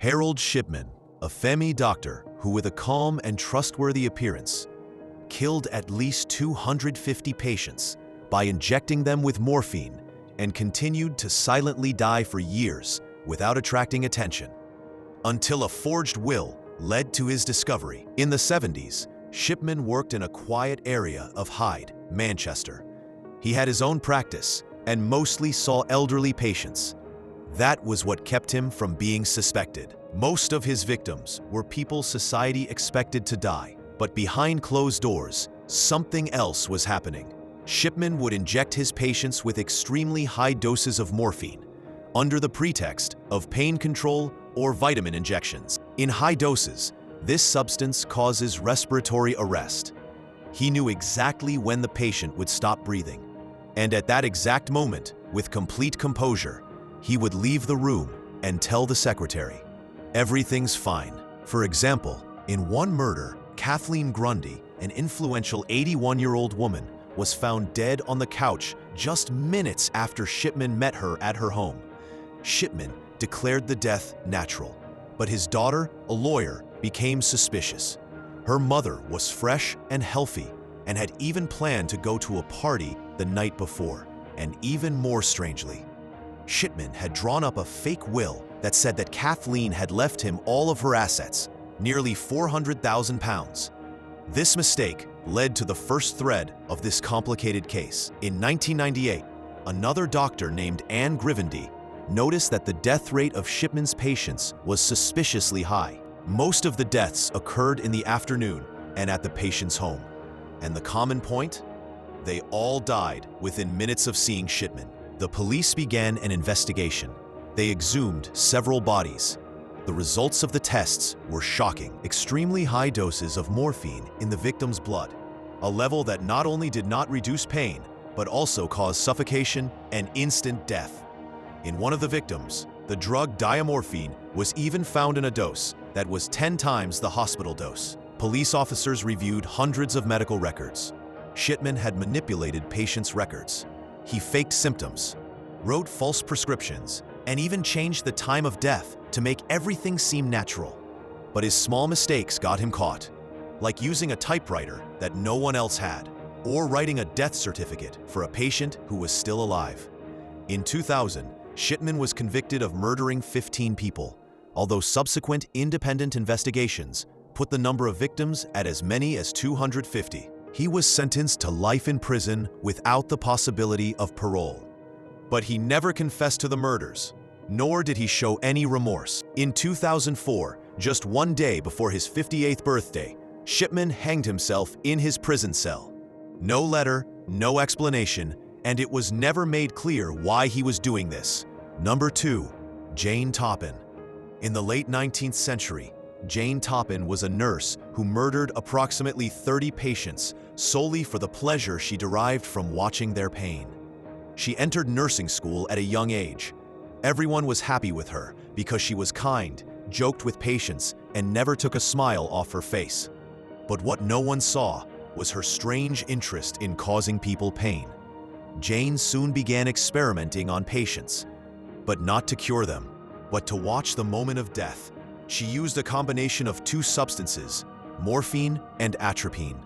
Harold Shipman, a family doctor who, with a calm and trustworthy appearance, killed at least 250 patients by injecting them with morphine and continued to silently die for years without attracting attention, until a forged will led to his discovery. In the 70s, Shipman worked in a quiet area of Hyde, Manchester. He had his own practice and mostly saw elderly patients. That was what kept him from being suspected. Most of his victims were people society expected to die, but behind closed doors, something else was happening. Shipman would inject his patients with extremely high doses of morphine, under the pretext of pain control or vitamin injections. In high doses, this substance causes respiratory arrest. He knew exactly when the patient would stop breathing, and at that exact moment, with complete composure, he would leave the room and tell the secretary, "Everything's fine." For example, in one murder, Kathleen Grundy, an influential 81-year-old woman, was found dead on the couch just minutes after Shipman met her at her home. Shipman declared the death natural, but his daughter, a lawyer, became suspicious. Her mother was fresh and healthy and had even planned to go to a party the night before. And even more strangely, Shipman had drawn up a fake will that said that Kathleen had left him all of her assets, nearly £400,000. This mistake led to the first thread of this complicated case. In 1998, another doctor named Anne Grivendy noticed that the death rate of Shipman's patients was suspiciously high. Most of the deaths occurred in the afternoon and at the patient's home. And the common point? They all died within minutes of seeing Shipman. The police began an investigation. They exhumed several bodies. The results of the tests were shocking. Extremely high doses of morphine in the victim's blood, a level that not only did not reduce pain, but also caused suffocation and instant death. In one of the victims, the drug diamorphine was even found in a dose that was 10 times the hospital dose. Police officers reviewed hundreds of medical records. Shipman had manipulated patients' records. He faked symptoms, wrote false prescriptions, and even changed the time of death to make everything seem natural. But his small mistakes got him caught, like using a typewriter that no one else had, or writing a death certificate for a patient who was still alive. In 2000, Shipman was convicted of murdering 15 people, although subsequent independent investigations put the number of victims at as many as 250. He was sentenced to life in prison without the possibility of parole. But he never confessed to the murders, nor did he show any remorse. In 2004, just one day before his 58th birthday, Shipman hanged himself in his prison cell. No letter, no explanation, and it was never made clear why he was doing this. Number 2. Jane Toppan. In the late 19th century, Jane Toppan was a nurse who murdered approximately 30 patients solely for the pleasure she derived from watching their pain. She entered nursing school at a young age. Everyone was happy with her because she was kind, joked with patients, and never took a smile off her face. But what no one saw was her strange interest in causing people pain. Jane soon began experimenting on patients, but not to cure them, but to watch the moment of death. She used a combination of 2 substances, morphine and atropine.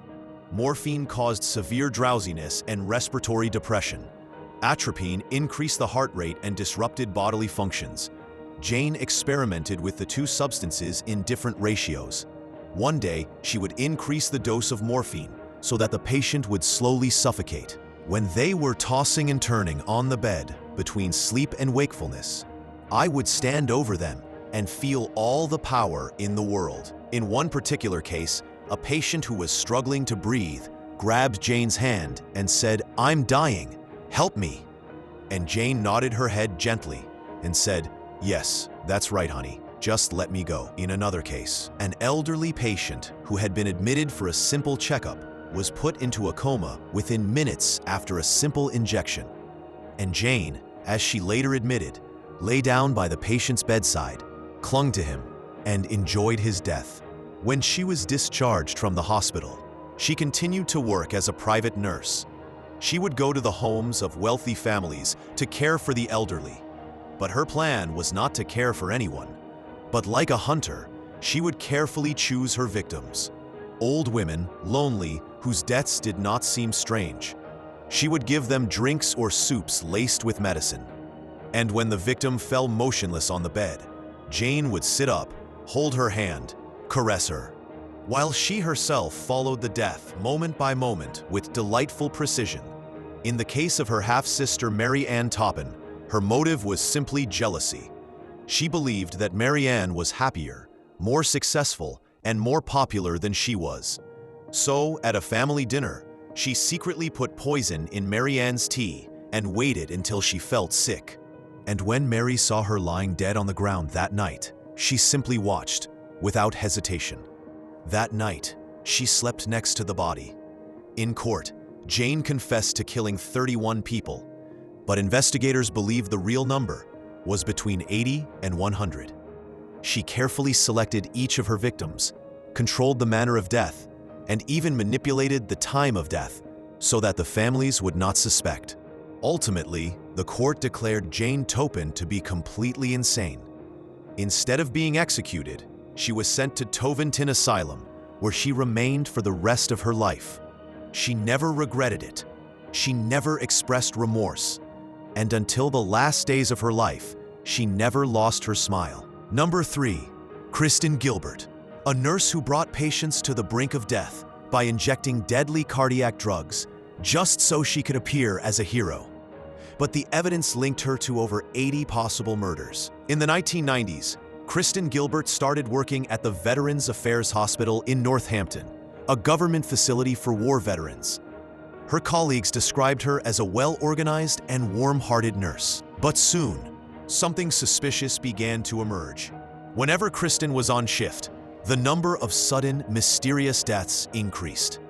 Morphine caused severe drowsiness and respiratory depression. Atropine increased the heart rate and disrupted bodily functions. Jane experimented with the 2 substances in different ratios. One day, she would increase the dose of morphine so that the patient would slowly suffocate. When they were tossing and turning on the bed between sleep and wakefulness, I would stand over them and feel all the power in the world. In one particular case, a patient who was struggling to breathe grabbed Jane's hand and said, "I'm dying, help me." And Jane nodded her head gently and said, "Yes, that's right, honey, just let me go." In another case, an elderly patient who had been admitted for a simple checkup was put into a coma within minutes after a simple injection. And Jane, as she later admitted, lay down by the patient's bedside, clung to him, and enjoyed his death. When she was discharged from the hospital, she continued to work as a private nurse. She would go to the homes of wealthy families to care for the elderly. But her plan was not to care for anyone, But like a hunter, she would carefully choose her victims. Old women, lonely, whose deaths did not seem strange. She would give them drinks or soups laced with medicine. And when the victim fell motionless on the bed, Jane would sit up, hold her hand, caress her, while she herself followed the death moment by moment with delightful precision. In the case of her half-sister Mary Ann Toppan, her motive was simply jealousy. She believed that Mary Ann was happier, more successful, and more popular than she was. So, at a family dinner, she secretly put poison in Mary Ann's tea and waited until she felt sick. And when Mary saw her lying dead on the ground that night, she simply watched, without hesitation. That night, she slept next to the body. In court, Jane confessed to killing 31 people, but investigators believe the real number was between 80 and 100. She carefully selected each of her victims, controlled the manner of death, and even manipulated the time of death so that the families would not suspect. Ultimately, the court declared Jane Toppan to be completely insane. Instead of being executed, she was sent to Toppan Asylum, where she remained for the rest of her life. She never regretted it. She never expressed remorse. And until the last days of her life, she never lost her smile. Number 3. Kristen Gilbert, a nurse who brought patients to the brink of death by injecting deadly cardiac drugs just so she could appear as a hero. But the evidence linked her to over 80 possible murders. In the 1990s, Kristen Gilbert started working at the Veterans Affairs Hospital in Northampton, a government facility for war veterans. Her colleagues described her as a well-organized and warm-hearted nurse. But soon, something suspicious began to emerge. Whenever Kristen was on shift, the number of sudden, mysterious deaths increased.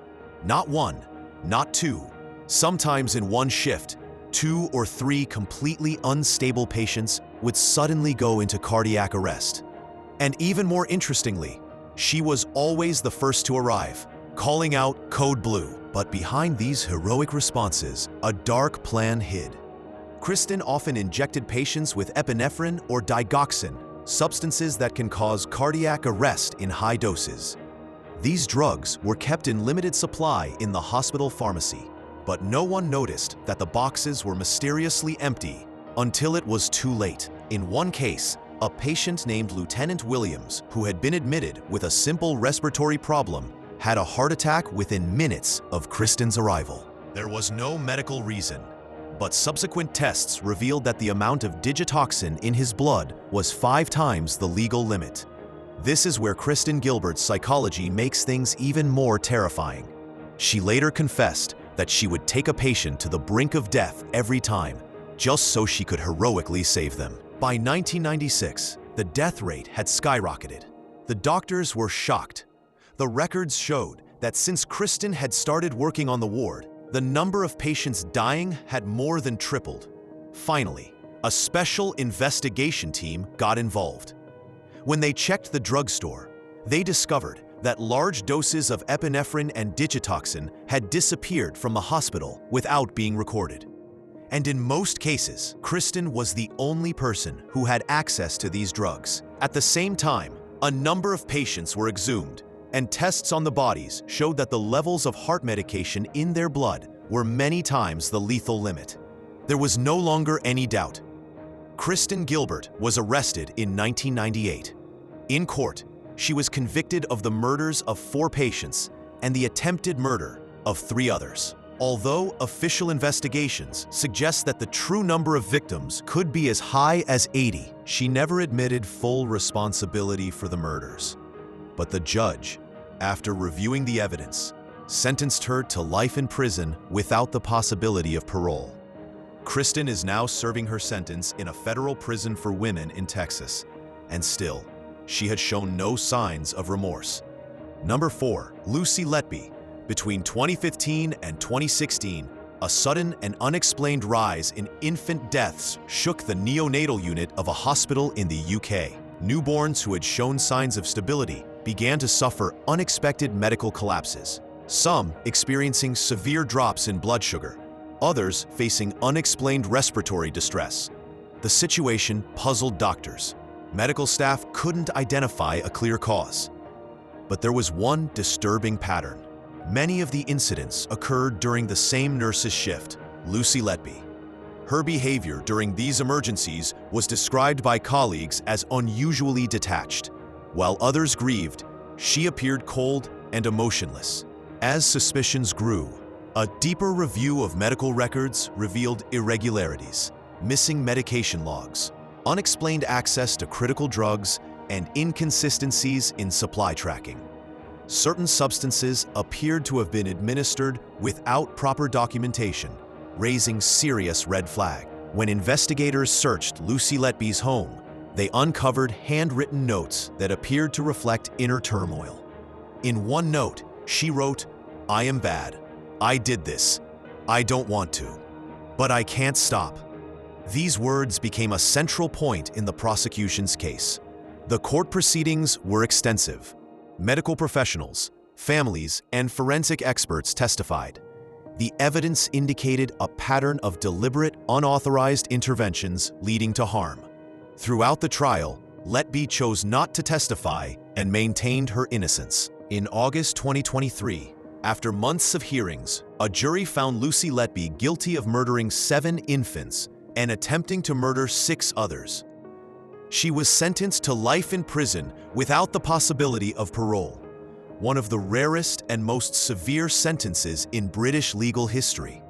Not one, not two. Sometimes in one shift, 2 or 3 completely unstable patients would suddenly go into cardiac arrest. And even more interestingly, she was always the first to arrive, calling out Code Blue. But behind these heroic responses, a dark plan hid. Kristen often injected patients with epinephrine or digoxin, substances that can cause cardiac arrest in high doses. These drugs were kept in limited supply in the hospital pharmacy, but no one noticed that the boxes were mysteriously empty until it was too late. In one case, a patient named Lieutenant Williams, who had been admitted with a simple respiratory problem, had a heart attack within minutes of Kristen's arrival. There was no medical reason, but subsequent tests revealed that the amount of digitoxin in his blood was 5 times the legal limit. This is where Kristen Gilbert's psychology makes things even more terrifying. She later confessed that she would take a patient to the brink of death every time, just so she could heroically save them. By 1996, the death rate had skyrocketed. The doctors were shocked. The records showed that since Kristen had started working on the ward, the number of patients dying had more than tripled. Finally, a special investigation team got involved. When they checked the drugstore, they discovered that large doses of epinephrine and digitoxin had disappeared from the hospital without being recorded. And in most cases, Kristen was the only person who had access to these drugs. At the same time, a number of patients were exhumed, and tests on the bodies showed that the levels of heart medication in their blood were many times the lethal limit. There was no longer any doubt. Kristen Gilbert was arrested in 1998. In court, she was convicted of the murders of 4 patients and the attempted murder of 3 others. Although official investigations suggest that the true number of victims could be as high as 80, she never admitted full responsibility for the murders. But the judge, after reviewing the evidence, sentenced her to life in prison without the possibility of parole. Kristen is now serving her sentence in a federal prison for women in Texas, and still, she had shown no signs of remorse. Number 4, Lucy Letby. Between 2015 and 2016, a sudden and unexplained rise in infant deaths shook the neonatal unit of a hospital in the UK. Newborns who had shown signs of stability began to suffer unexpected medical collapses, some experiencing severe drops in blood sugar, others facing unexplained respiratory distress. The situation puzzled doctors. Medical staff couldn't identify a clear cause. But there was one disturbing pattern. Many of the incidents occurred during the same nurse's shift, Lucy Letby. Her behavior during these emergencies was described by colleagues as unusually detached. While others grieved, she appeared cold and emotionless. As suspicions grew, a deeper review of medical records revealed irregularities, missing medication logs, unexplained access to critical drugs, and inconsistencies in supply tracking. Certain substances appeared to have been administered without proper documentation, raising serious red flags. When investigators searched Lucy Letby's home, they uncovered handwritten notes that appeared to reflect inner turmoil. In one note, she wrote, "I am bad. I did this. I don't want to. But I can't stop." These words became a central point in the prosecution's case. The court proceedings were extensive. Medical professionals, families, and forensic experts testified. The evidence indicated a pattern of deliberate, unauthorized interventions leading to harm. Throughout the trial, Letby chose not to testify and maintained her innocence. In August 2023, after months of hearings, a jury found Lucy Letby guilty of murdering 7 infants and attempting to murder 6 others. She was sentenced to life in prison without the possibility of parole, one of the rarest and most severe sentences in British legal history.